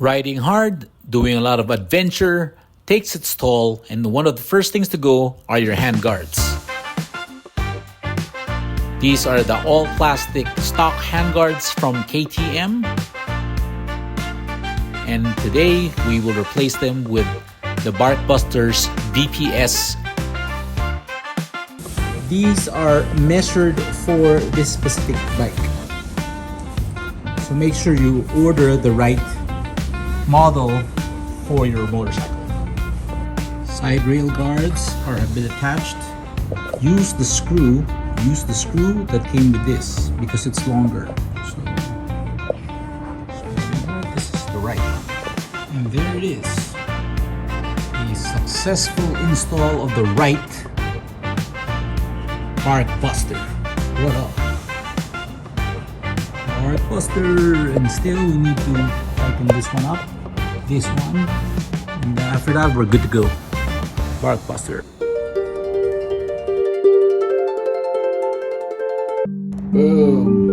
Riding hard, doing a lot of adventure, takes its toll, and one of the first things to go are your handguards. These are the all-plastic stock handguards from KTM. And today, we will replace them with the Barkbusters DPS. These are measured for this specific bike. So make sure you order the right model for your motorcycle. Side rail guards are a bit attached. Use the screw that came with this because it's longer. So this is the right one. And there it is. A successful install of the right Barkbuster. What up? Barkbuster, and still we need to tighten this one up, this one, and after that we're good to go. Barkbuster. Boom.